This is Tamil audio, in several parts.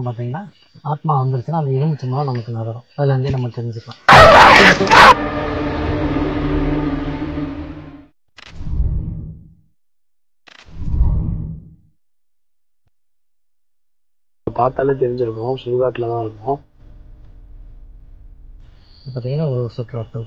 அதுக்கப்புறம் பார்த்தீங்கன்னா ஆத்மா வந்துருச்சுன்னா அந்த எலுமிச்சை மூலம் நமக்கு நகரும். அதுலேருந்தே நம்ம தெரிஞ்சுக்கலாம். பார்த்தாலே தெரிஞ்சிருக்கும், சுடுகாட்டில் தான் இருக்கும். பார்த்தீங்கன்னா ஒரு சுற்றுலாட்டு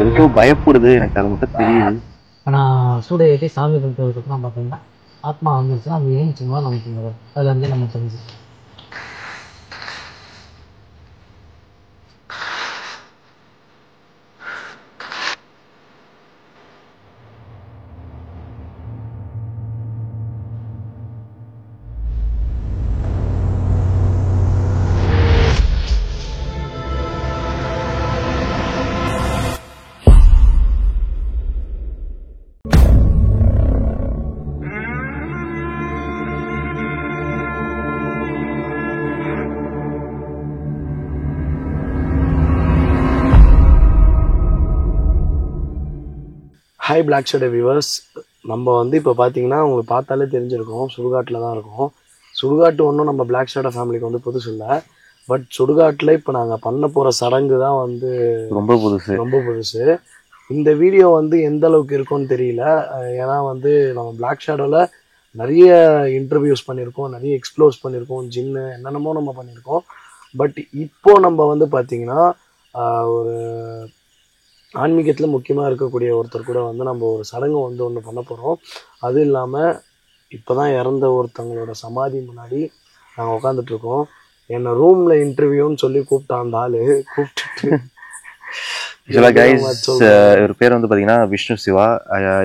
எனக்கோ பயப்படுது, எனக்கு அது மட்டும் தெரியுது. ஆனால் சூட ஏற்றி சாமி கும்பிட்டதுக்கப்புறம் பார்த்தீங்கன்னா ஆத்மா வந்துருச்சுன்னா அந்த எலுமிச்சை மூலம் நமக்கு நகரும். அதுலேருந்தே நம்ம தெரிஞ்சுக்கலாம். ஹாய் பிளாக் ஷேடோ வியூவர்ஸ், நம்ம இப்போ பார்த்தீங்கன்னா உங்களுக்கு பார்த்தாலே தெரிஞ்சிருக்கும், சுடுகாட்டில் தான் இருக்கும். சுடுகாட்டு ஒன்றும் நம்ம பிளாக் ஷேடோ ஃபேமிலிக்கு புதுசு இல்லை. பட் சுடுகாட்டில் இப்போ நாங்கள் பண்ண போகிற சடங்கு தான் ரொம்ப புதுசு. இந்த வீடியோ எந்த அளவுக்கு இருக்கும்னு தெரியல. ஏன்னா நம்ம பிளாக் ஷேடோவில் நிறைய இன்டர்வியூஸ் பண்ணியிருக்கோம், நிறைய எக்ஸ்ப்ளோர்ஸ் பண்ணியிருக்கோம், ஜின்னு என்னென்னமோ நம்ம பண்ணியிருக்கோம். பட் இப்போ நம்ம பார்த்தீங்கன்னா ஒரு ஆன்மீகத்தில் முக்கியமாக இருக்கக்கூடிய ஒருத்தர் கூட நம்ம ஒரு சடங்கு ஒன்று பண்ண போகிறோம். அது இல்லாமல் இப்போ தான் இறந்த ஒருத்தவங்களோட சமாதி முன்னாடி நாங்கள் உட்காந்துட்ருக்கோம். என்னை ரூமில் இன்டர்வியூன்னு சொல்லி கூப்பிட்டான் அந்த ஆள். கூப்பிட்டுட்டு இவர் பேர் பார்த்தீங்கன்னா விஷ்ணு சிவா.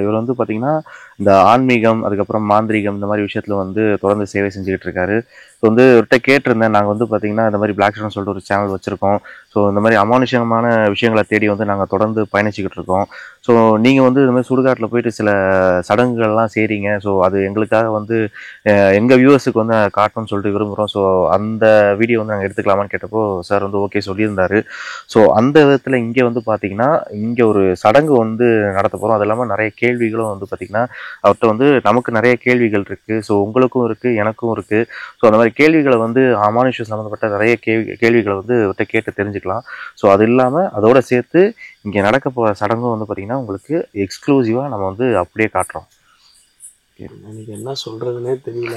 இவர் பார்த்தீங்கன்னா இந்த ஆன்மீகம், அதுக்கப்புறம் மாந்திரிகம், இந்த மாதிரி விஷயத்துல தொடர்ந்து சேவை செஞ்சுக்கிட்டு இருக்காரு. ஸோ இவர்கிட்ட கேட்டிருந்தேன். நாங்கள் பார்த்தீங்கன்னா இந்த மாதிரி பிளாக் ஷேடோன்னு சொல்லிட்டு ஒரு சேனல் வச்சிருக்கோம். ஸோ இந்த மாதிரி அமானுஷமான விஷயங்களை தேடி நாங்கள் தொடர்ந்து பயணிச்சுக்கிட்டு இருக்கோம். ஸோ நீங்கள் இந்த மாதிரி சுடுகாட்டில் போயிட்டு சில சடங்குகள்லாம் செய்கிறீங்க. ஸோ அது எங்களுக்காக எங்கள் வியூவர்ஸுக்கு காட்டணும்னு சொல்லிட்டு விரும்புகிறோம். ஸோ அந்த வீடியோ நாங்கள் எடுத்துக்கலாமான்னு கேட்டப்போ சார் ஓகே சொல்லியிருந்தாரு. ஸோ அந்த விதத்தில் இங்கே பார்த்தீங்கன்னா இங்கே ஒரு சடங்கு நடத்த போகிறோம். அது இல்லாமல் நிறைய கேள்விகளும் பார்த்தீங்கன்னா அவர்கிட்ட நமக்கு நிறைய கேள்விகள் இருக்குது. ஸோ உங்களுக்கும் இருக்குது, எனக்கும் இருக்குது. ஸோ அந்த மாதிரி கேள்விகளை அமானுஷம் சம்மந்தப்பட்ட நிறைய கேள்விகளை அவர்கிட்ட கேட்டு தெரிஞ்சுக்கலாம். ஸோ அது இல்லாமல் அதோட சேர்த்து இங்கே நடக்க போகிற சடங்கும் பார்த்தீங்கன்னா உங்களுக்கு எக்ஸ்க்ளூசிவாக நம்ம அப்படியே காட்டுறோம். எனக்கு என்ன சொல்கிறதுனே தெரியல.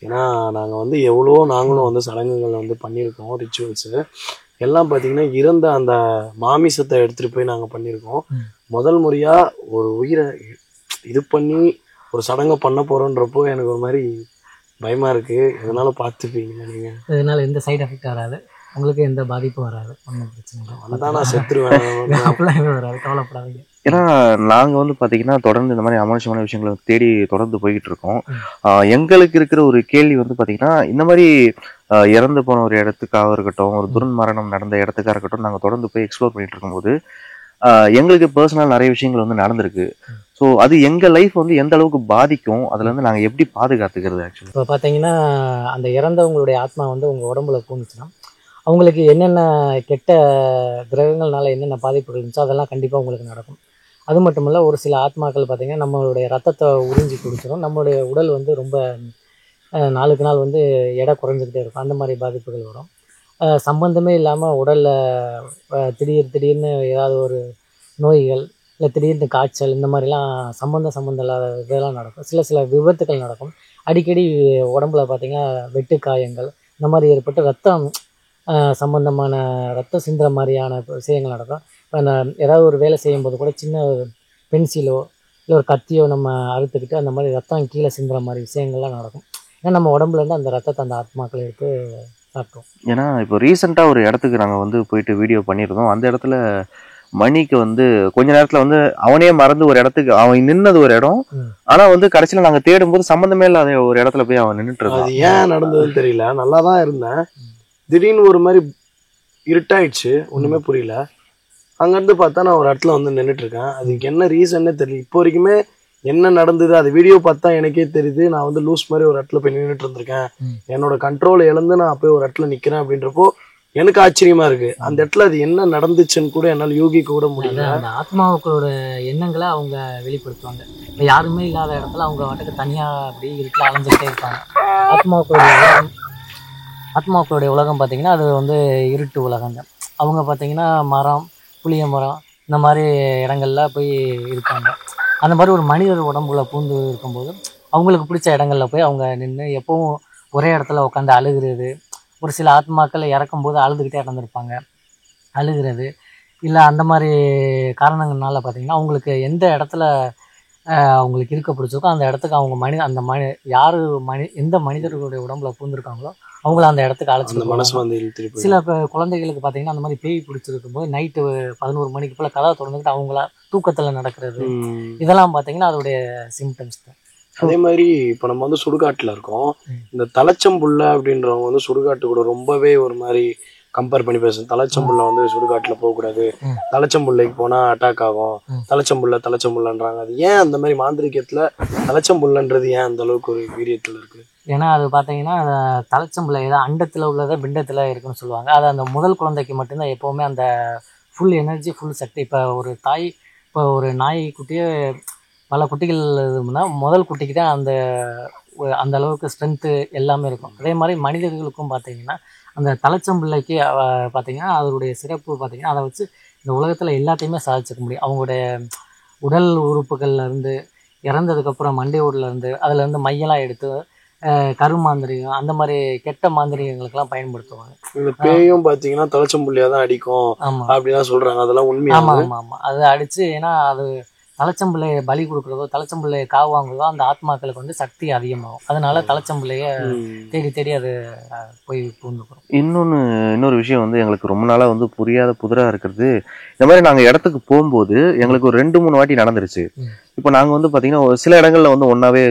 ஏன்னா நாங்கள் எவ்வளோ நாங்களும் சடங்குகள் பண்ணியிருக்கோம். ரிச்சுவல்ஸு எல்லாம் பார்த்தீங்கன்னா இறந்த அந்த மாமிசத்தை எடுத்துகிட்டு போய் நாங்கள் பண்ணியிருக்கோம். முதல் முறையாக ஒரு உயிரை இது பண்ணி ஒரு சடங்கை பண்ண போகிறோன்றப்போ எனக்கு ஒரு மாதிரி பயமாக இருக்குது. இதனால பார்த்துப்பீங்க நீங்கள். இதனால் எந்த சைட் எஃபெக்ட் வராது, உங்களுக்கு எந்த பாதிப்பும் வராது, ஒன்றும் பிரச்சனை இல்லை. அதுதான் நான் செத்துருவேன். அப்படிலாம் எதுவும் வராது, கவலைப்படாதீங்க. ஏன்னா நாங்கள் பார்த்தீங்கன்னா தொடர்ந்து இந்த மாதிரி அமானுஷமான விஷயங்களை தேடி தொடர்ந்து போய்கிட்டு இருக்கோம். எங்களுக்கு இருக்கிற ஒரு கேள்வி பார்த்தீங்கன்னா இந்த மாதிரி இறந்து போன ஒரு இடத்துக்காக இருக்கட்டும், ஒரு துர்மரணம் நடந்த இடத்துக்காக இருக்கட்டும், நாங்கள் தொடர்ந்து போய் எக்ஸ்ப்ளோர் பண்ணிட்டு இருக்கும்போது எங்களுக்கு பர்சனல் நிறைய விஷயங்கள் நடந்திருக்கு. ஸோ அது எங்கள் லைஃப் எந்த அளவுக்கு பாதிக்கும், அதில் நாங்கள் எப்படி பாதுகாத்துக்கிறது? ஆக்சுவலி இப்போ பார்த்தீங்கன்னா அந்த இறந்தவங்களுடைய ஆத்மா உங்கள் உடம்புல பூந்துச்சுன்னா அவங்களுக்கு என்னென்ன கெட்ட கிரகங்கள்னால என்னென்ன பாதிப்புகள் இருந்துச்சோ அதெல்லாம் கண்டிப்பாக உங்களுக்கு நடக்கும். அது மட்டும் இல்லை, ஒரு சில ஆத்மாக்கள் பார்த்திங்கன்னா நம்மளுடைய ரத்தத்தை உறிஞ்சி குடிச்சிடும். நம்மளுடைய உடல் ரொம்ப நாளுக்கு நாள் எடை குறைஞ்சிக்கிட்டே இருக்கும். அந்த மாதிரி பாதிப்புகள் வரும். சம்பந்தமே இல்லாமல் உடலில் திடீர்னு ஏதாவது ஒரு நோய்கள், இல்லை திடீர்னு காய்ச்சல், இந்த மாதிரிலாம் சம்மந்தம் இல்லாத இதெல்லாம் நடக்கும். சில விபத்துக்கள் நடக்கும். அடிக்கடி உடம்புல பார்த்திங்கன்னா வெட்டு காயங்கள் இந்த மாதிரி ஏற்பட்டு ரத்தம் சம்பந்தமான ரத்தம் சிந்துற மாதிரியான விஷயங்கள் நடக்கும். இப்போ ஏதாவது ஒரு வேலை செய்யும்போது கூட சின்ன பென்சிலோ இல்லை ஒரு கத்தியோ நம்ம அறுத்துக்கிட்டு அந்த மாதிரி ரத்தம் கீழே சிந்துற மாதிரி விஷயங்கள்லாம் நடக்கும். ஏன்னா நம்ம உடம்புலேருந்து அந்த ரத்தத்தை அந்த ஆத்மாக்கள் எடுத்து சாப்பிட்டோம். ஏன்னா இப்போ ரீசெண்டாக ஒரு இடத்துக்கு நாங்கள் போயிட்டு வீடியோ பண்ணியிருந்தோம். அந்த இடத்துல மணிக்கு கொஞ்ச நேரத்துல அவனே மறந்து ஒரு இடத்துக்கு அவன் நின்னது ஒரு இடம். ஆனா கடைசியில நாங்க தேடும் போது சம்பந்தமே இல்லாத ஒரு இடத்துல போய் அவன் நின்றுட்டு இருக்கான். அது ஏன் நடந்ததுன்னு தெரியல. நல்லாதான் இருந்தேன், திடீர்னு ஒரு மாதிரி இருட்டாயிடுச்சு, ஒண்ணுமே புரியல. அங்கிருந்து பார்த்தா நான் ஒரு இடத்துல நின்றுட்டு இருக்கேன். அதுக்கு என்ன ரீசன்னே தெரியல. இப்போ வரைக்குமே என்ன நடந்தது அது வீடியோ பார்த்தா எனக்கே தெரியுது. நான் வந்து லூஸ் மாதிரி ஒரு இடத்துல போய் நின்றுட்டு இருந்திருக்கேன். என்னோட கண்ட்ரோலை இழந்து நான் போய் ஒரு இடத்துல நிக்கிறேன் அப்படின்றப்போ எனக்கு ஆச்சரியமா இருக்கு. அந்த இடத்துல அது என்ன நடந்துச்சுன்னு கூட என்னால் யூகிக்க கூட முடியல. அந்த ஆத்மாக்களோட எண்ணங்களை அவங்க வெளிப்படுத்துவாங்க. இப்போ யாருமே இல்லாத இடத்துல அவங்க வாட்டுக்கு தனியாக அப்படி இருட்டில் அலைஞ்சிக்கிட்டே இருப்பாங்க. ஆத்மாக்களுடைய உலகம் பார்த்தீங்கன்னா அது வந்து இருட்டு உலகம் தான். அவங்க பார்த்தீங்கன்னா மரம், புளிய மரம் இந்த மாதிரி இடங்கள்ல போய் இருப்பாங்க. அந்த மாதிரி ஒரு மனிதர் உடம்புல பூந்து இருக்கும்போது அவங்களுக்கு பிடிச்ச இடங்கள்ல போய் அவங்க நின்று எப்பவும் ஒரே இடத்துல உட்காந்து அழுகிறது. ஒரு சில ஆத்மாக்கள் இறக்கும்போது அழுதுகிட்டே இறந்துருப்பாங்க. அழுகிறது இல்லை அந்த மாதிரி காரணங்கள்னால பார்த்தீங்கன்னா அவங்களுக்கு எந்த இடத்துல அவங்களுக்கு இருக்க பிடிச்சிருக்கோ அந்த இடத்துக்கு அவங்க யார் எந்த மனிதர்களுடைய உடம்புல பூந்துருக்காங்களோ அவங்கள அந்த இடத்துக்கு அழைச்சிட்டு சில குழந்தைகளுக்கு பார்த்தீங்கன்னா அந்த மாதிரி பேய் பிடிச்சிருக்கும் போது நைட்டு 11 மணிக்கு போல கதவை திறந்துக்கிட்டு அவங்களா தூக்கத்தில் நடக்கிறது இதெல்லாம் பார்த்தீங்கன்னா அதோடைய சிம்டம்ஸ் தான். அதே மாதிரி இப்போ நம்ம வந்து சுடுகாட்டில் இருக்கோம். இந்த தலைச்சம்புள்ள அப்படின்றவங்க வந்து சுடுகாட்டு கூட ரொம்பவே ஒரு மாதிரி கம்பேர் பண்ணி பேசணும். தலைச்சம்புள்ள வந்து சுடுகாட்டில் போகக்கூடாது, தலைச்சம்புள்ளைக்கு போனால் அட்டாக் ஆகும், தலைச்சம்புள்ளன்றாங்க. அது ஏன் அந்த மாதிரி மாந்திரிகத்தில் தலைச்சம்புள்ளன்றது ஏன் அந்த அளவுக்கு ஒரு வீரியத்தில் இருக்கு? ஏன்னா அது பார்த்தீங்கன்னா தலைச்சம்புள்ள ஏதோ அண்டத்தில் உள்ளதை பிண்டத்தில் இருக்குன்னு சொல்லுவாங்க. அது அந்த முதல் குழந்தைக்கு மட்டும்தான் எப்போவுமே அந்த ஃபுல் எனர்ஜி ஃபுல் சக்தி. இப்போ ஒரு நாய்க்குட்டியே பல குட்டிகள் இருக்குன்னா முதல் குட்டிக்கு தான் அந்த அளவுக்கு ஸ்ட்ரென்த்து எல்லாமே இருக்கும். அதே மாதிரி மனிதர்களுக்கும் பார்த்தீங்கன்னா அந்த தலைச்சம்பிள்ளைக்கு பார்த்தீங்கன்னா அதனுடைய சிறப்பு பார்த்தீங்கன்னா அதை வச்சு இந்த உலகத்தில் எல்லாத்தையுமே சாதிச்சிக்க முடியும். அவங்களுடைய உடல் உறுப்புகள்லேருந்து இறந்ததுக்கப்புறம் மண்டை ஓடுலேருந்து அதுலேருந்து மையெல்லாம் எடுத்து கருமாந்திரிகம் அந்த மாதிரி கெட்ட மாந்திரிகங்களுக்கெல்லாம் பயன்படுத்துவாங்க. இந்த பேயும் பார்த்தீங்கன்னா தலைச்சம்புள்ளியாக தான் அடிக்கும் அப்படிலாம் சொல்கிறாங்க. அதெல்லாம் உண்மையாக? ஆமாம் அது அடித்து ஏன்னா அது தலைச்சம்பிள்ளையை பலி கொடுக்குறதோ தலைச்சம்பிள்ளையை காவு வாங்குறதோ அந்த ஆத்மாக்களுக்கு வந்து சக்தி அதிகமாகும். அதனால தலைச்சம்பிள்ளைய தேடி அது போய் பூந்துக்கிறோம். இன்னொரு விஷயம் வந்து எங்களுக்கு ரொம்ப நாளாக வந்து புரியாத புதிராக இருக்கிறது, இந்த மாதிரி நாங்கள் இடத்துக்கு போகும்போது எங்களுக்கு ஒரு 2-3 வாட்டி நடந்துருச்சு. இப்போ நாங்கள் வந்து பார்த்தீங்கன்னா சில இடங்கள்ல வந்து ஒன்றாவே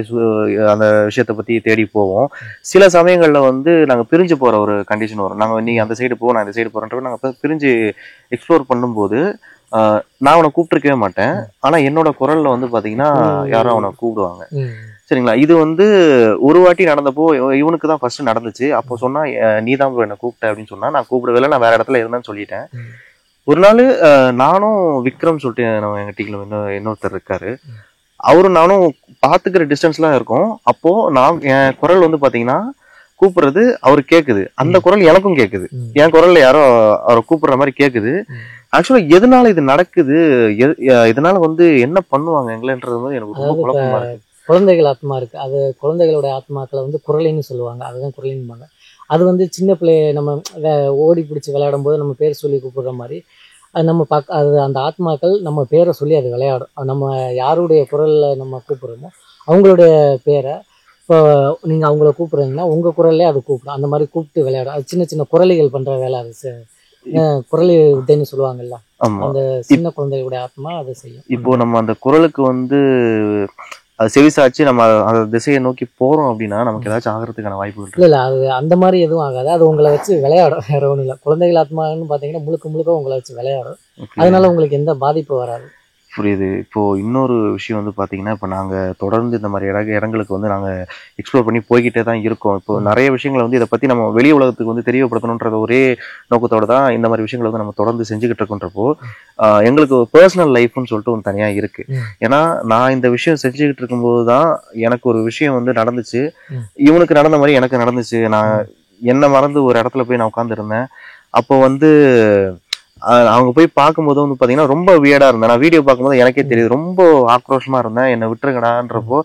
அந்த விஷயத்தை பற்றி தேடி போவோம். சில சமயங்களில் வந்து நாங்கள் பிரிஞ்சு போகிற ஒரு கண்டிஷன் வரும். நாங்கள் நீ அந்த சைடு போவோம், நான் இந்த சைடு போகிறோன்ற நாங்கள் பிரிஞ்சு எக்ஸ்ப்ளோர் பண்ணும்போது நான் அவனை கூப்பிட்டுருக்கவே மாட்டேன். ஆனா என்னோட குரல்ல வந்து பாத்தீங்கன்னா யாரும் அவனை கூப்பிடுவாங்க. சரிங்களா? இது வந்து ஒரு வாட்டி நடந்தப்போ இவனுக்கு தான் ஃபர்ஸ்ட் நடந்துச்சு. அப்போ சொன்னா நீ தான் என்ன கூப்பிட்ட அப்படின்னு சொன்னா, நான் கூப்பிடவே நான் வேற இடத்துல இருந்தேன்னு சொல்லிட்டேன். ஒரு நாள் நானும் விக்ரம் சொல்லிட்டு நம்ம எங்க டீம்ல இன்னொருத்தர் இருக்காரு, அவரும் நானும் பாத்துக்கிற டிஸ்டன்ஸ்லாம் இருக்கும். அப்போ நான் என் குரல் வந்து பாத்தீங்கன்னா கூப்பிடுறது அவருக்கு கேக்குது, அந்த குரல் எனக்கும் கேக்குது. என் குரல்ல யாரோ அவரை கூப்பிடுற மாதிரி கேக்குது. ஆக்சுவலா எதனால இது நடக்குது, இதனால வந்து என்ன பண்ணுவாங்க எங்களன்றது வந்து எனக்கு ரொம்ப குழப்பமா இருக்கு. குழந்தைகள் ஆத்மா இருக்கு, அது குழந்தைகளோட ஆத்மாக்களை வந்து குரலின்னு சொல்லுவாங்க. அதுதான் குரலின்பாங்க. அது வந்து சின்ன பிள்ளைய நம்ம ஓடி பிடிச்சி விளையாடும் போது நம்ம பேர் சொல்லி கூப்பிடுற மாதிரி அது நம்ம அது அந்த ஆத்மாக்கள் நம்ம பேரை சொல்லி அது விளையாடும். நம்ம யாருடைய குரல்ல நம்ம கூப்பிடுறோமோ அவங்களுடைய பேரை இப்போ நீங்கள் அவங்கள கூப்பிட்றீங்கன்னா உங்கள் குரல்லே அது கூப்பிடும். அந்த மாதிரி கூப்பிட்டு விளையாடும். அது சின்ன சின்ன குரலிகள் பண்ணுற வேலை. அது குரலி வித்தைன்னு சொல்லுவாங்கல்ல, அந்த சின்ன குழந்தைகளுடைய ஆத்மா அதை செய்யும். இப்போ நம்ம அந்த குரலுக்கு வந்து அது செவிசாச்சு நம்ம அந்த திசையை நோக்கி போறோம் அப்படின்னா நமக்கு ஏதாச்சும் ஆகிறதுக்கான வாய்ப்புகள் இல்லை அது அந்த மாதிரி எதுவும் ஆகாது. அது உங்களை வச்சு விளையாடும், வேற ஒன்றும் இல்லை. குழந்தைகள் ஆத்மான்னு பார்த்தீங்கன்னா முழுக்க உங்களை வச்சு விளையாடும். அதனால உங்களுக்கு எந்த பாதிப்பு வராது. புரியுது. இப்போ இன்னொரு விஷயம் வந்து பாத்தீங்கன்னா, இப்போ நாங்க தொடர்ந்து இந்த மாதிரி இடங்களுக்கு வந்து நாங்க எக்ஸ்ப்ளோர் பண்ணி போய்கிட்டே தான் இருக்கோம். இப்போ நிறைய விஷயங்களை வந்து இதை பத்தி நம்ம வெளி உலகத்துக்கு வந்து தெரியப்படுத்தணும்ன்ற ஒரே நோக்கத்தோட தான் இந்த மாதிரி விஷயங்களை வந்து நம்ம தொடர்ந்து செஞ்சுக்கிட்டு இருக்கோன்றப்போ எங்களுக்கு பர்சனல் லைஃப்னு சொல்லிட்டு ஒன்று தனியா இருக்கு. ஏன்னா நான் இந்த விஷயம் செஞ்சுக்கிட்டு இருக்கும்போது தான் எனக்கு ஒரு விஷயம் வந்து நடந்துச்சு. இவனுக்கு நடந்த மாதிரி எனக்கு நடந்துச்சு. நான் என்ன மறந்து ஒரு இடத்துல போய் நான் உட்காந்துருந்தேன். அப்போ வந்து அவங்க போய் பார்க்கும்போது வந்து பாத்தீங்கன்னா ரொம்ப வியர்டா இருந்தேன். நான் வீடியோ பார்க்கும்போது எனக்கே தெரியுது ரொம்ப ஆக்ரோஷமா இருந்தேன். என்னை விட்டுருங்கடான்றப்போ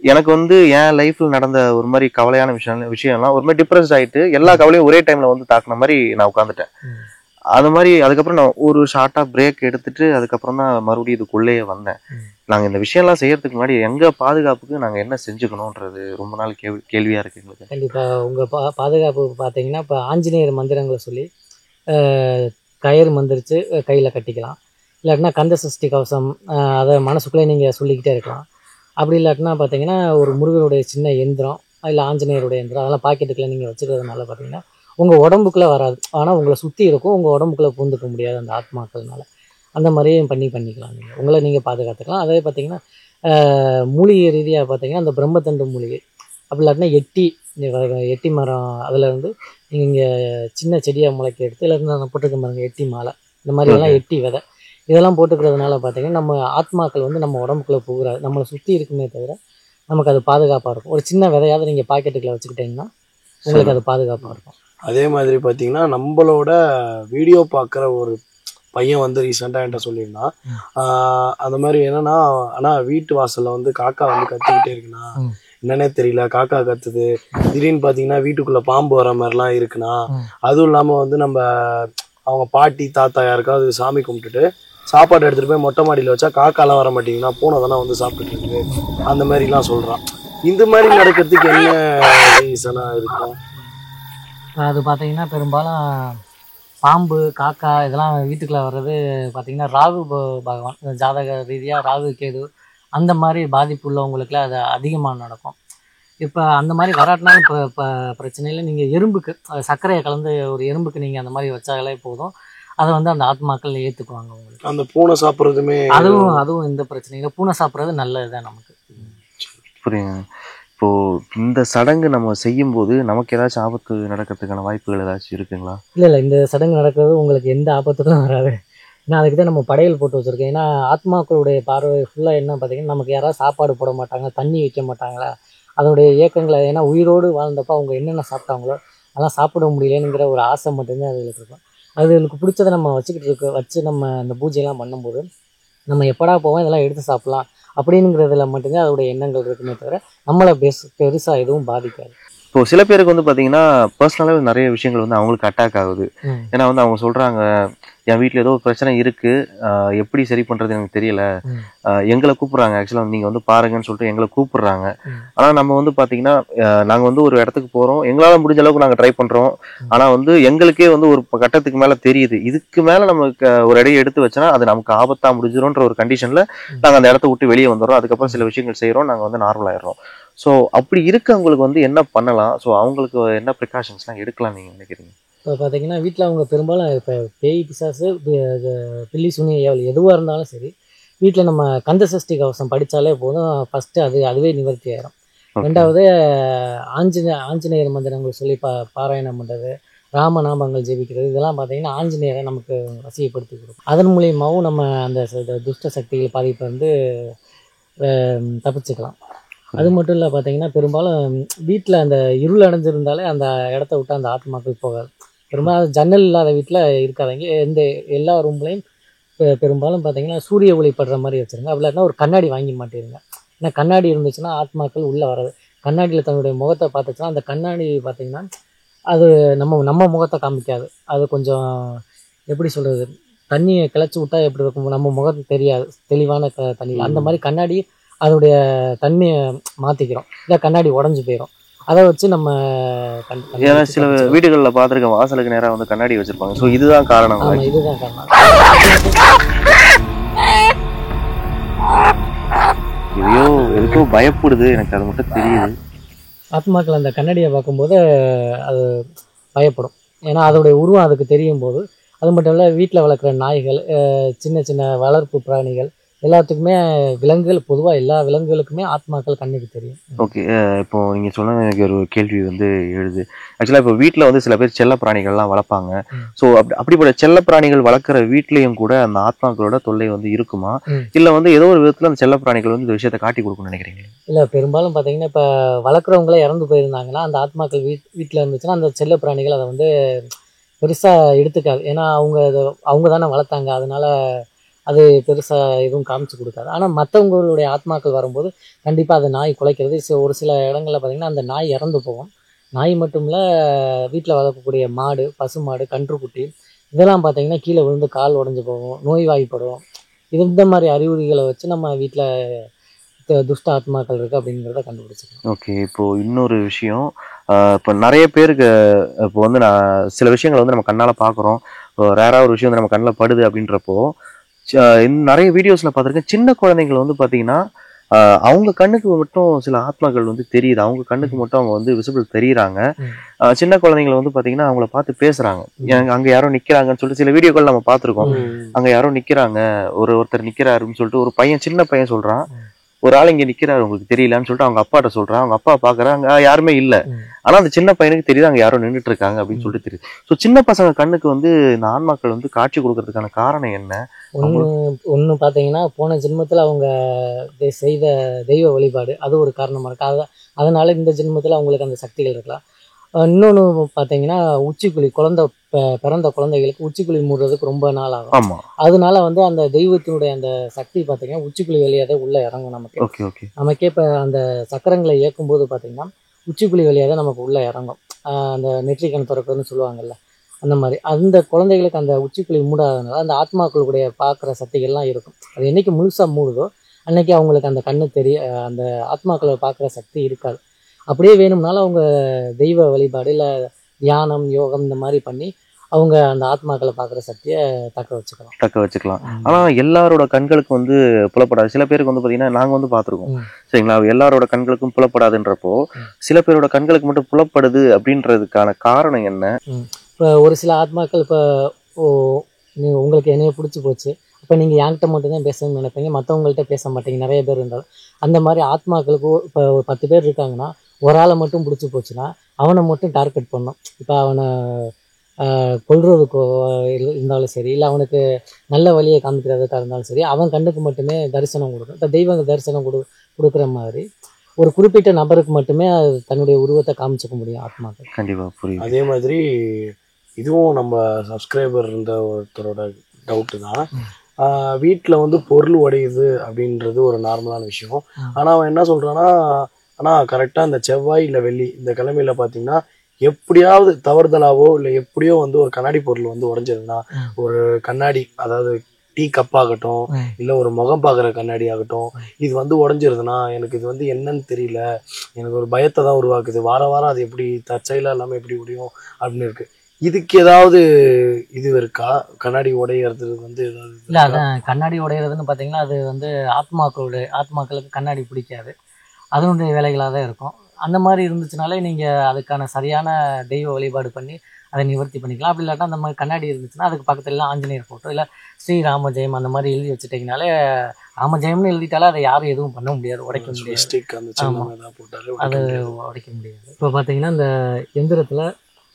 எனக்கு வந்து என் லைஃப்ல நடந்த ஒரு மாதிரி கவலையான விஷயம்லாம் ஒரு மாதிரி டிப்ரெஸ்ட் ஆயிட்டு எல்லா கவலையும் ஒரே டைம்ல வந்து தாக்குன மாதிரி நான் உட்காந்துட்டேன். அது மாதிரி அதுக்கப்புறம் நான் ஒரு ஷார்ட்டா பிரேக் எடுத்துட்டு அதுக்கப்புறம் தான் மறுபடியும் இதுக்குள்ளேயே வந்தேன். நாங்க இந்த விஷயம்லாம் செய்யறதுக்கு முன்னாடி எங்க பாதுகாப்புக்கு நாங்க என்ன செஞ்சுக்கணும்ன்றது ரொம்ப நாள் கேள்வியா இருக்கு எங்களுக்கு. கண்டிப்பா உங்க பாதுகாப்புக்கு பாத்தீங்கன்னா இப்ப ஆஞ்சநேயர் மந்திரங்களை சொல்லி கயிறு மந்திரிச்சு கையில் கட்டிக்கலாம். இல்லாட்டினா கந்த சஷ்டி கவசம் அதை மனசுக்குள்ளே நீங்கள் சொல்லிக்கிட்டே இருக்கலாம். அப்படி இல்லாட்டினா பார்த்தீங்கன்னா ஒரு முருகனுடைய சின்ன எந்திரம் இல்லை ஆஞ்சநேயருடைய எந்திரம் அதெல்லாம் பாக்கெட்டுக்குள்ளே நீங்கள் வச்சுக்கிறதுனால பார்த்தீங்கன்னா உங்கள் உடம்புக்குள்ளே வராது. ஆனால் உங்களை சுற்றி இருக்கும், உங்கள் உடம்புக்குள்ளே பூந்துக்க முடியாது அந்த ஆத்மாக்கள்னால. அந்த மாதிரியும் பண்ணிக்கலாம். உங்களை நீங்கள் பாதுகாத்துக்கலாம். அதே பார்த்தீங்கன்னா மூலிகை ரீதியாக பார்த்தீங்கன்னா அந்த பிரம்மத்தண்டு மூலிகை, அப்படி இல்லாட்டினா எட்டி மரம், அதில் வந்து நீங்கள் சின்ன செடியாக முளைக்க எடுத்து இல்லாட்டினா நான் போட்டிருக்க பாருங்க எட்டி மாலை, இந்த மாதிரியெல்லாம் எட்டி விதை இதெல்லாம் போட்டுக்கிறதுனால பார்த்தீங்கன்னா நம்ம ஆத்மாக்கள் வந்து நம்ம உடம்புக்குள்ளே போகிறாது, நம்மளை சுற்றி இருக்குமே தவிர நமக்கு அது பாதுகாப்பாக இருக்கும். ஒரு சின்ன விதையாவது நீங்கள் பாக்கெட்டுக்குள்ள வச்சுக்கிட்டீங்கன்னா உங்களுக்கு அது பாதுகாப்பாக இருக்கும். அதே மாதிரி பார்த்தீங்கன்னா நம்மளோட வீடியோ பார்க்குற ஒரு பையன் வந்து ரீசெண்டாக என்கிட்ட சொல்லியிருந்தான். அந்த மாதிரி என்னன்னா, ஆனால் வீட்டு வாசலில் வந்து காக்கா வந்து கத்திக்கிட்டே இருக்குண்ணா, என்னன்னே தெரியல, காக்கா கத்துது, திடீர்னு பார்த்தீங்கன்னா வீட்டுக்குள்ளே பாம்பு வர மாதிரிலாம் இருக்குண்ணா. அதுவும் இல்லாமல் வந்து நம்ம அவங்க பாட்டி தாத்தா யாருக்காவது சாமி கும்பிட்டுட்டு சாப்பாடு எடுத்துகிட்டு போய் மொட்டை மாடியில் வச்சா காக்காலாம் வர மாட்டேங்குதுன்னா பூனை தானே வந்து சாப்பிட்டுட்டு இருக்கு, அந்த மாதிரிலாம் சொல்கிறான். இந்த மாதிரி நடக்கிறதுக்கு என்ன ரீசனாக இருக்கும்? அது பார்த்தீங்கன்னா பெரும்பாலும் பாம்பு காக்கா இதெல்லாம் வீட்டுக்குள்ளே வர்றது பார்த்தீங்கன்னா ராகு பகவான் ஜாதக ரீதியாக ராகு கேது அந்த மாதிரி பாதிப்பு உள்ளவங்களுக்குலாம் அது அதிகமாக நடக்கும். இப்போ அந்த மாதிரி வராட்டினாலும் இப்போ பிரச்சனை இல்லை. நீங்கள் எறும்புக்கு சர்க்கரையை கலந்து ஒரு எறும்புக்கு நீங்கள் அந்த மாதிரி வச்சாலே போதும், அதை வந்து அந்த ஆத்மாக்கள் ஏற்றுக்குவாங்க உங்களுக்கு. அந்த பூனை சாப்பிட்றதுமே அதுவும் எந்த பிரச்சனையும் இல்லை. பூனை சாப்பிட்றது நல்லது தான் நமக்கு. புரியுங்க. இப்போ இந்த சடங்கு நம்ம செய்யும் போது நமக்கு ஏதாச்சும் ஆபத்து நடக்கிறதுக்கான வாய்ப்புகள் ஏதாச்சும் இருக்குங்களா? இல்லை, இந்த சடங்கு நடக்கிறது உங்களுக்கு எந்த ஆபத்துக்கும் வராது. ஏன்னா அதுக்கு தான் நம்ம படையல் போட்டு வச்சுருக்கேன். ஏன்னா ஆத்மாக்களுடைய பார்வை ஃபுல்லாக என்ன பார்த்தீங்கன்னா, நமக்கு யாராவது சாப்பாடு போட மாட்டாங்க, தண்ணி வைக்க மாட்டாங்களா, அதனுடைய இயக்கங்களை, ஏன்னா உயிரோடு வாழ்ந்தப்போ அவங்க என்னென்ன சாப்பிட்டாங்களோ அதெல்லாம் சாப்பிட முடியலங்கிற ஒரு ஆசை மட்டும்தான் அதுகளுக்கு இருக்கும். அதுகளுக்கு பிடிச்சதை நம்ம வச்சு நம்ம அந்த பூஜையெல்லாம் பண்ணும்போது நம்ம எப்படா போவோம் இதெல்லாம் எடுத்து சாப்பிட்லாம் அப்படிங்கிறதுல மட்டும்தான் அதோடைய எண்ணங்கள் இருக்குமே தவிர நம்மளை பெருசாக எதுவும் பாதிக்காது. இப்போ சில பேருக்கு வந்து பார்த்தீங்கன்னா பர்சனலாகவே நிறைய விஷயங்கள் வந்து அவங்களுக்கு அட்டாக் ஆகுது. ஏன்னா வந்து அவங்க சொல்கிறாங்க, என் வீட்டில் ஏதோ ஒரு பிரச்சனை இருக்குது, எப்படி சரி பண்ணுறது எனக்கு தெரியல, எங்களை கூப்பிட்றாங்க. ஆக்சுவலாக வந்து நீங்கள் வந்து பாருங்கன்னு சொல்லிட்டு எங்களை கூப்பிட்றாங்க. ஆனால் நம்ம வந்து பார்த்தீங்கன்னா நாங்கள் வந்து ஒரு இடத்துக்கு போகிறோம், எங்களால் முடிஞ்ச அளவுக்கு நாங்கள் ட்ரை பண்ணுறோம். ஆனால் வந்து எங்களுக்கே வந்து ஒரு கட்டத்துக்கு மேலே தெரியுது, இதுக்கு மேலே நமக்கு ஒரு இடையை எடுத்து வச்சோன்னா அது நமக்கு ஆபத்தாக முடிஞ்சிடும்ன்ற ஒரு கண்டிஷனில் நாங்கள் அந்த இடத்த விட்டு வெளியே வந்துடுறோம். அதுக்கப்புறம் சில விஷயங்கள் செய்கிறோம், நாங்கள் வந்து நார்மல் ஆயிடுறோம். ஸோ அப்படி இருக்கவங்களுக்கு வந்து என்ன பண்ணலாம்? ஸோ அவங்களுக்கு என்ன ப்ரிகாஷன்ஸ்லாம் எடுக்கலாம் நீங்கள் நினைக்கிறீங்க? இப்போ பார்த்தீங்கன்னா வீட்டில் அவங்க பெரும்பாலும் இப்போ பேய் பிசாசு பில்லி சுனியல் எதுவாக இருந்தாலும் சரி, வீட்டில் நம்ம கந்த சஷ்டி கவசம் படித்தாலே போதும். ஃபஸ்ட்டு அதுவே நிவர்த்தி ஆயிரும். ரெண்டாவது ஆஞ்சநேயர் மந்திரங்கள் சொல்லி பாராயணம் பண்ணுறது, ராமநாமங்கள் ஜெபிக்கிறது, இதெல்லாம் பார்த்தீங்கன்னா ஆஞ்சநேயரை நமக்கு வசியப்படுத்தி கொடுக்கும். அதன் மூலியமாகவும் நம்ம அந்த துஷ்ட சக்திகள் பாதிப்பை வந்து தப்பிச்சுக்கலாம். அது மட்டும் இல்லை பார்த்தீங்கன்னா பெரும்பாலும் வீட்டில் அந்த இருள் அடைஞ்சிருந்தாலே அந்த இடத்த விட்டு அந்த ஆத்மாக்கள் போகாது. பெரும்பாலும் ஜன்னல் இல்லாத வீட்டில் இருக்காதீங்க. எல்லா ரூம்லையும் பெரும்பாலும் பார்த்தீங்கன்னா சூரிய ஒளி படுற மாதிரி வச்சுருங்க. அப்படி இல்லாட்டினா ஒரு கண்ணாடி வாங்கி மாட்டிருங்க. ஏன்னா கண்ணாடி இருந்துச்சுன்னா ஆத்மாக்கள் உள்ளே வராது. கண்ணாடியில் தன்னுடைய முகத்தை பார்த்துச்சுன்னா அந்த கண்ணாடி பார்த்தீங்கன்னா அது நம்ம முகத்தை காமிக்காது. அது கொஞ்சம் எப்படி சொல்கிறது, தண்ணியை கிளச்சி விட்டா எப்படி இருக்கும், நம்ம முகத்தை தெரியாது தெளிவான தண்ணியில். அந்த மாதிரி கண்ணாடி அதோடைய தன்மையை மாற்றிக்கிறோம், இல்லை கண்ணாடி உடஞ்சி போயிடும். அதை வச்சு நம்ம சில வீடுகளில் பார்த்துருக்க வாசலுக்கு நேராக வந்து கண்ணாடி வச்சிருப்பாங்க. ஸோ இதுதான் காரணம். இதுதான் காரணம். எதுக்கோ பயப்படுது, எனக்கு அது மட்டும் தெரியுது. ஆத்மாக்கள் அந்த கண்ணாடியை பார்க்கும்போது அது பயப்படும். ஏன்னா அதோடைய உருவம் அதுக்கு தெரியும் போது. அது மட்டும் இல்லை, வீட்டில் வளர்க்குற நாய்கள், சின்ன சின்ன வளர்ப்பு பிராணிகள் எல்லாத்துக்குமே, விலங்குகள் பொதுவாக எல்லா விலங்குகளுக்குமே ஆத்மாக்கள் கண்ணுக்கு தெரியும். ஓகே, இப்போ நீங்கள் சொன்ன எனக்கு ஒரு கேள்வி வந்து எழுது. ஆக்சுவலாக இப்போ வீட்டில் வந்து சில பேர் செல்ல பிராணிகள்லாம் வளர்ப்பாங்க. ஸோ அப்படிப்பட்ட செல்ல பிராணிகள் வளர்க்குற வீட்லேயும் கூட அந்த ஆத்மாக்களோட தொல்லை வந்து இருக்குமா, இல்லை வந்து ஏதோ ஒரு விதத்தில் அந்த செல்ல பிராணிகள் வந்து இந்த விஷயத்தை காட்டி கொடுக்கணும்னு நினைக்கிறீங்க? இல்லை, பெரும்பாலும் பார்த்தீங்கன்னா இப்போ வளர்க்குறவங்களே இறந்து போயிருந்தாங்கன்னா அந்த ஆத்மாக்கள் வீட்டில் இருந்துச்சுன்னா அந்த செல்ல பிராணிகள் அதை வந்து பெருசாக எடுத்துக்காது. ஏன்னா அவங்க தானே வளர்த்தாங்க, அதனால அது பெருசாக எதுவும் காமிச்சு கொடுக்காது. ஆனால் மற்றவங்களுடைய ஆத்மாக்கள் வரும்போது கண்டிப்பாக அது நாய் குலைக்கிறது. ஒரு சில இடங்களில் பார்த்திங்கன்னா அந்த நாய் இறந்து போகும். நாய் மட்டும் இல்லை, வீட்டில் வளர்க்கக்கூடிய மாடு, பசு மாடு, கன்றுக்குட்டி இதெல்லாம் பார்த்திங்கன்னா கீழே விழுந்து கால் உடஞ்சி போகும், நோய்வாய்ப்படும். இந்த மாதிரி அறிகுறிகளை வச்சு நம்ம வீட்டில் துஷ்ட ஆத்மாக்கள் இருக்குது அப்படிங்கிறத கண்டுபிடிச்சிக்கலாம். ஓகே, இப்போது இன்னொரு விஷயம், இப்போ நிறைய பேருக்கு இப்போ வந்து நான் சில விஷயங்களை வந்து நம்ம கண்ணால் பார்க்குறோம், ரேராக ஒரு விஷயம் வந்து நம்ம கண்ணில் படுது அப்படின்றப்போ நிறைய வீடியோஸில் பார்த்துருக்கேன். சின்ன குழந்தைங்களை வந்து பார்த்தீங்கன்னா அவங்க கண்ணுக்கு மட்டும் சில ஆத்மாக்கள் வந்து தெரியுது, அவங்க கண்ணுக்கு மட்டும் அவங்க வந்து விசிபிள் தெரியுறாங்க. சின்ன குழந்தைங்களை வந்து பார்த்தீங்கன்னா அவங்கள பார்த்து பேசுகிறாங்க, அங்கே யாரோ நிற்கிறாங்கன்னு சொல்லிட்டு சில வீடியோக்கள் நம்ம பார்த்துருக்கோம். அங்கே யாரோ நிற்கிறாங்க, ஒருத்தர் நிற்கிறாருன்னு சொல்லிட்டு ஒரு பையன், சின்ன பையன் சொல்கிறான், ஒரு ஆள் இங்க நிக்கிறாரு உங்களுக்கு தெரியலன்னு சொல்லிட்டு அவங்க அப்பாட்ட சொல்றான். அவங்க அப்பா பாக்குறாங்க, யாருமே இல்ல. ஆனா அந்த சின்ன பையனுக்கு தெரியுது அங்க யாரோ நின்றுட்டு இருக்காங்க அப்படின்னு சொல்லிட்டு தெரியுது. ஸோ சின்ன பசங்க கண்ணுக்கு வந்து இந்த ஆன்மாக்கள் வந்து காட்சி கொடுக்கறதுக்கான காரணம் என்ன? ஒன்று பார்த்தீங்கன்னா போன ஜென்மத்தில் அவங்க செய்த தெய்வ வழிபாடு அது ஒரு காரணமாக இருக்கு. அதனால இந்த ஜென்மத்தில் அவங்களுக்கு அந்த சக்திகள் இருக்கலாம். இன்னொன்று பார்த்தீங்கன்னா உச்சிக்குழி பிறந்த குழந்தைகளுக்கு உச்சிக்குழி மூடுறதுக்கு ரொம்ப நாள் ஆகும். ஆமா, அதனால வந்து அந்த தெய்வத்தினுடைய அந்த சக்தி பார்த்தீங்கன்னா உச்சிக்குழி வழியாக தான் உள்ளே இறங்கும் நமக்கு. Okay okay. நமக்கே இப்போ அந்த சக்கரங்களை இயக்கும்போது பார்த்தீங்கன்னா உச்சிக்குழி வழியாக தான் நமக்கு உள்ளே இறங்கும். அந்த நெற்றிக்கண் திறக்கிறதுன்னு சொல்லுவாங்கல்ல, அந்த மாதிரி அந்த குழந்தைகளுக்கு அந்த உச்சிக்குழி மூடாதனால அந்த ஆத்மாக்களுடைய பார்க்குற சக்திகள்லாம் இருக்கும். அது என்னைக்கு முழுசாக மூடுதோ அன்னைக்கு அவங்களுக்கு அந்த கண்ணு அந்த ஆத்மாக்களை பார்க்குற சக்தி இருக்காது. அப்படியே வேணும்னாலும் அவங்க தெய்வ வழிபாடு இல்லை தியானம் யோகம் இந்த மாதிரி பண்ணி அவங்க அந்த ஆத்மாக்களை பார்க்குற சக்தியை தக்க வச்சுக்கலாம். ஆனா எல்லாரோட கண்களுக்கு வந்து புலப்படாது. சில பேருக்கு வந்து பாத்தீங்கன்னா நாங்க வந்து பார்த்துருக்கோம் சரிங்களா, எல்லாரோட கண்களுக்கும் புலப்படாதுன்றப்போ சில பேரோட கண்களுக்கு மட்டும் புலப்படுது அப்படின்றதுக்கான காரணம் என்ன? இப்போ ஒரு சில ஆத்மாக்கள் இப்போ உங்களுக்கு என்னைய பிடிச்சி போச்சு, இப்போ நீங்கள் என்கிட்ட மட்டும்தான் பேசணும்னு நினைப்பீங்க, மற்றவங்கள்ட்ட பேச மாட்டீங்க. நிறைய பேர் இருந்தாலும் அந்த மாதிரி ஆத்மாக்களுக்கு இப்போ ஒரு 10 பேர் இருக்காங்கன்னா ஒரு ஆளை மட்டும் பிடிச்சி போச்சுன்னா அவனை மட்டும் டார்கெட் பண்ணணும். இப்போ அவனை கொல்றதுக்கோ இருந்தாலும் சரி, இல்லை அவனுக்கு நல்ல வழியை காமிக்கிறதுக்காக இருந்தாலும் சரி, அவன் கண்ணுக்கு மட்டுமே தரிசனம் கொடுக்கும். இப்போ தெய்வங்க தரிசனம் கொடுக்குற மாதிரி ஒரு குறிப்பிட்ட நபருக்கு மட்டுமே தன்னுடைய உருவத்தை காமிச்சிக்க முடியும் ஆத்மாக்கள். கண்டிப்பாக புரியும். அதே மாதிரி இதுவும் நம்ம சப்ஸ்கிரைபர் இருந்த ஒருத்தரோட டவுட்டு தான். வீட்டில் வந்து பொருள் உடையுது அப்படின்றது ஒரு நார்மலான விஷயம். ஆனால் அவன் என்ன சொல்கிறான்னா, ஆனால் கரெக்டாக இந்த செவ்வாய் இல்லை வெள்ளி இந்த கிழமையில பார்த்தீங்கன்னா எப்படியாவது தவறுதலாவோ இல்லை எப்படியோ வந்து ஒரு கண்ணாடி பொருள் வந்து உடைஞ்சதுன்னா, ஒரு கண்ணாடி அதாவது டீ கப்பாகட்டும் இல்லை ஒரு முகம் பார்க்குற கண்ணாடி ஆகட்டும், இது வந்து உடஞ்சிருதுன்னா எனக்கு இது வந்து என்னன்னு தெரியல, எனக்கு ஒரு பயத்தை தான் உருவாக்குது. வாரம் வாரம் அது எப்படி தற்செயலாக இல்லாமல் எப்படி முடியும் அப்படின்னு இருக்கு. இதுக்கு ஏதாவது இது இருக்கா? கண்ணாடி உடையிறது வந்து ஏதாவது இல்லை, அதான் கண்ணாடி உடையிறதுன்னு பார்த்தீங்கன்னா அது வந்து ஆத்மாக்களுக்கு கண்ணாடி பிடிக்காது, அதனுடைய வேலைகளாக தான் இருக்கும். அந்த மாதிரி இருந்துச்சுனாலே நீங்கள் அதுக்கான சரியான தெய்வ வழிபாடு பண்ணி அதை நிவர்த்தி பண்ணிக்கலாம். அப்படி இல்லாட்டா அந்த மாதிரி கண்ணாடி இருந்துச்சுன்னா அதுக்கு பக்கத்துலலாம் ஆஞ்சநேயர் ஃபோட்டோ இல்லை ஸ்ரீராமஜெயம் அந்த மாதிரி எழுதி வச்சுட்டிங்கனாலே, ராமஜெயம்னு எழுதிட்டாலே அதை யாரும் எதுவும் பண்ண முடியாது, உடைக்க முடியாது. அது உடைக்க முடியாது. இப்போ பார்த்தீங்கன்னா இந்த எந்திரத்தில்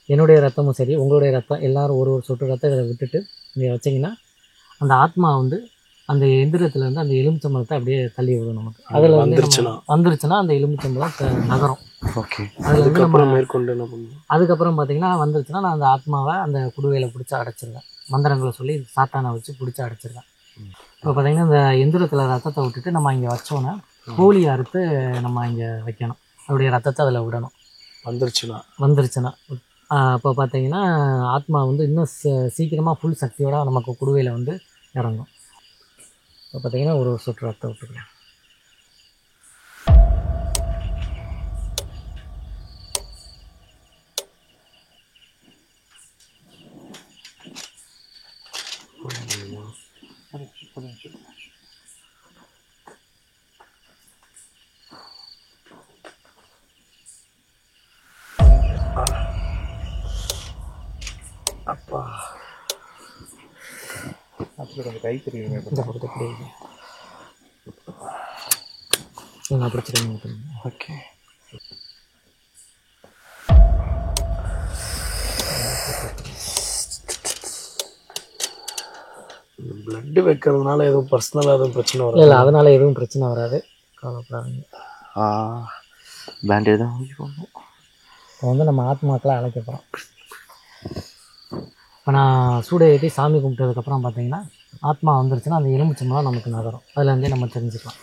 என்னுடைய ரத்தமும் சரி உங்களுடைய ரத்தம் எல்லாரும் ஒரு சொட்டு ரத்தம் இதை விட்டுட்டு நீங்கள் வச்சிங்கன்னா அந்த ஆத்மா வந்து அந்த எந்திரத்துல இருந்து அந்த எலுமிச்சம்பழத்தை அப்படியே தள்ளி விடும். நமக்கு அதில் வந்துருச்சுன்னா அந்த எலுமிச்சம்பழம் நகரும். அதுக்கப்புறம் பார்த்தீங்கன்னா வந்துருச்சுன்னா நான் அந்த ஆத்மாவை அந்த குடுவையில பிடிச்சி அடைச்சிருவேன். மந்திரங்களை சொல்லி சாத்தானை வச்சு பிடிச்சி அடைச்சிருவேன். இப்போ பார்த்தீங்கன்னா இந்த எந்திரத்தில் ரத்தத்தை விட்டுட்டு நம்ம இங்கே வச்சோன்னா கோழி அறுத்து நம்ம இங்கே வைக்கணும். அதோடைய ரத்தத்தை அதில் விடணும். வந்துருச்சுன்னா இப்போ பார்த்தீங்கன்னா ஆத்மா வந்து இன்னும் சீக்கிரமாக ஃபுல் சக்தியோட நமக்கு குடுவையில் வந்து இறங்கும். இப்போ பார்த்தீங்கன்னா ஒரு சொட்டு ரத்தம் விட்டுக்கலாம். அப்பா அப்படி கொஞ்சம் கை தெரியுங்க. பிடிச்சிருங்க. ஓகே. பிளட் வைக்கிறதுனால எதுவும் பர்சனலாக எதுவும் பிரச்சனை வராது? இல்லை, அதனால எதுவும் பிரச்சனை வராது, கவலைப்படாதீங்க. பேண்டேஜ் தான் இப்போ வந்து நம்ம ஆத்மாக்களை அழைக்க போகிறோம். இப்போ நான் சூடை ஏற்றி சாமி கும்பிட்டதுக்கப்புறம் பார்த்தீங்கன்னா ஆத்மா வந்துருச்சுன்னா அந்த எலுமிச்சம்பழம் நமக்கு நகரும். அதுலேருந்தே நம்ம தெரிஞ்சுக்கலாம்.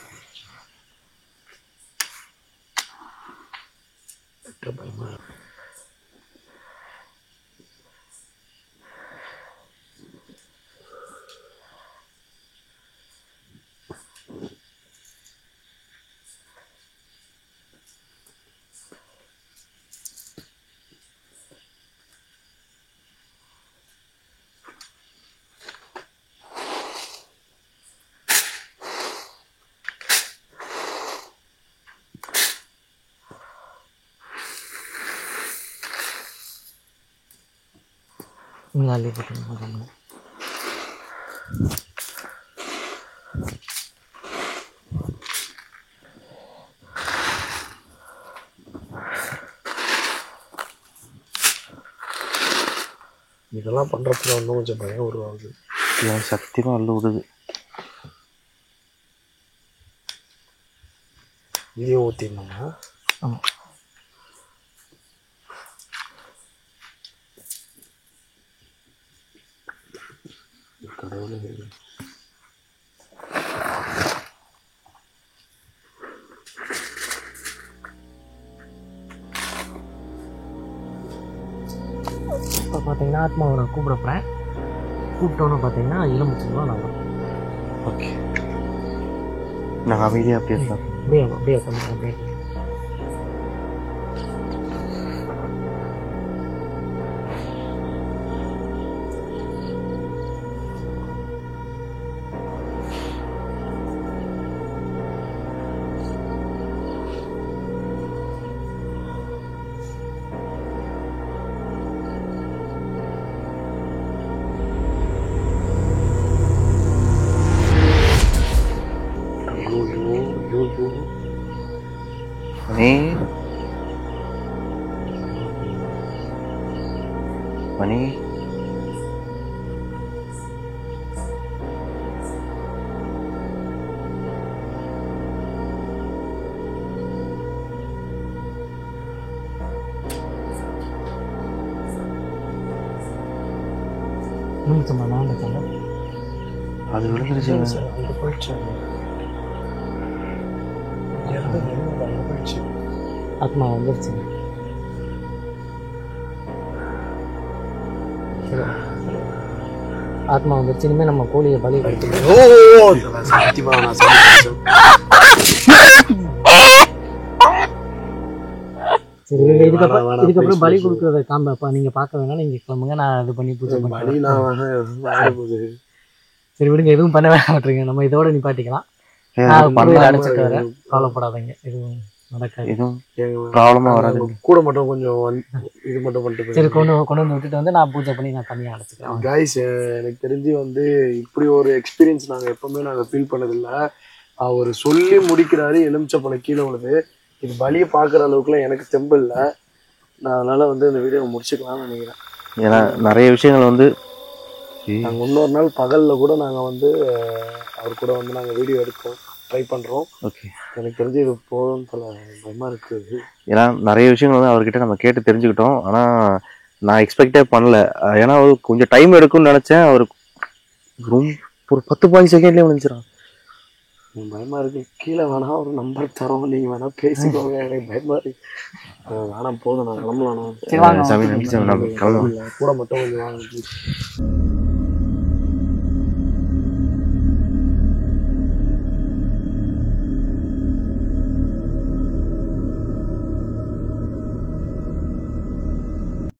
அள்ளி போட்டு இதெல்லாம் பண்ணுறதுல இன்னும் கொஞ்சம் பயம் உருவாகுது. எனக்கு சத்தியமாக உள்ள விடுது. இதையும் ஊற்றிடணுமா? ஆமாம். கடவுளே. இப்போ பார்த்தீங்கன்னா ஆத்மாவை நான் கூப்பிட போகிறேன். கூப்பிட்டோன்னு பார்த்தீங்கன்னா எலுமிச்சம்பழம் நல்லா ஓகே, நாங்கள் அமைதியாக அப்படியே இருந்தோம். அப்படியே அப்படியே கொஞ்சம் அப்படியே மணி மணி எலுமிச்சம்பழம் நான் இருக்காங்க. அது விழுந்துருச்சு. அங்கே போயிடுச்சு. இறந்தது அங்கே போயிடுச்சு. ஆத்மா வந்துருச்சு. ஆத்மா வந்துருச்சு. இனிமேல் நம்ம கோழியை பலி கொடுத்து சத்தியமா நான் சாப்பிட்டேன். சரி, இதுக்கப்புறம் பலி கொடுக்குறத காம்பப்பா நீங்கள் பார்க்க வேணாம். நீங்கள் கிளம்புங்க, நான் இது பண்ணி பூஜை பலி பண்ணி. நான் வாங்க போகுது. சரி விடுங்க, எதுவும் பண்ண வேணாம். நம்ம இதோட நிப்பாட்டிக்கலாம். அடைச்சிட்டு வரேன், கவலைப்படாதீங்க, எதுவும் நடக்காது. எதுவும் ப்ராப்ளமாக வராது. கூட மட்டும் கொஞ்சம் இது மட்டும் பண்ணிட்டு சரி, கொண்டு வந்து விட்டுட்டு வந்து நான் பூஜை பண்ணி நான் தனியாக அடைச்சிக்கிறேன். கைஸ், எனக்கு தெரிஞ்சு வந்து இப்படி ஒரு எக்ஸ்பீரியன்ஸ் நாங்கள் எப்பவுமே நாங்கள் ஃபீல் பண்ணதில்லை. அவர் சொல்லி முடிக்கிறாரு, எலுமிச்சப்பழம் கீழே விழுது. இது பலியை பார்க்குற அளவுக்குலாம் எனக்கு தெம்பு இல்லை. நான் அதனால வந்து இந்த வீடியோவை முடிச்சுக்கலாம்னு நினைக்கிறேன். ஏன்னா நிறைய விஷயங்கள் வந்து நாங்கள் இன்னொரு நாள் பகலில் கூட நாங்கள் வந்து அவர் கூட வந்து நாங்கள் வீடியோ எடுக்க ட்ரை பண்ணுறோம். ஓகே, எனக்கு தெரிஞ்சு இது போதும் பல பயமாக இருக்குது. ஏன்னா நிறைய விஷயங்கள் வந்து அவர்கிட்ட நம்ம கேட்டு தெரிஞ்சுக்கிட்டோம். ஆனால் நான் எக்ஸ்பெக்டே பண்ணல. ஏன்னா அவர் கொஞ்சம் டைம் எடுக்கும்னு நினச்சேன். அவர் ஒரு 10-15 செகண்ட்லேயே விழுந்துச்சிடும். பயமாக இருக்குது. கீழே வேணா ஒரு நம்பர் தரோம், நீங்கள் வேணா பேசிக்கோங்க. எனக்கு பயமாக இருக்கு. வேணாம், போதும், நான் கிளம்பலாம். சரி வாங்க. சாமி நன்றி சாமி, நம்ம கிளம்பலாம். கூட மட்டும் கொஞ்சம் வாங்க.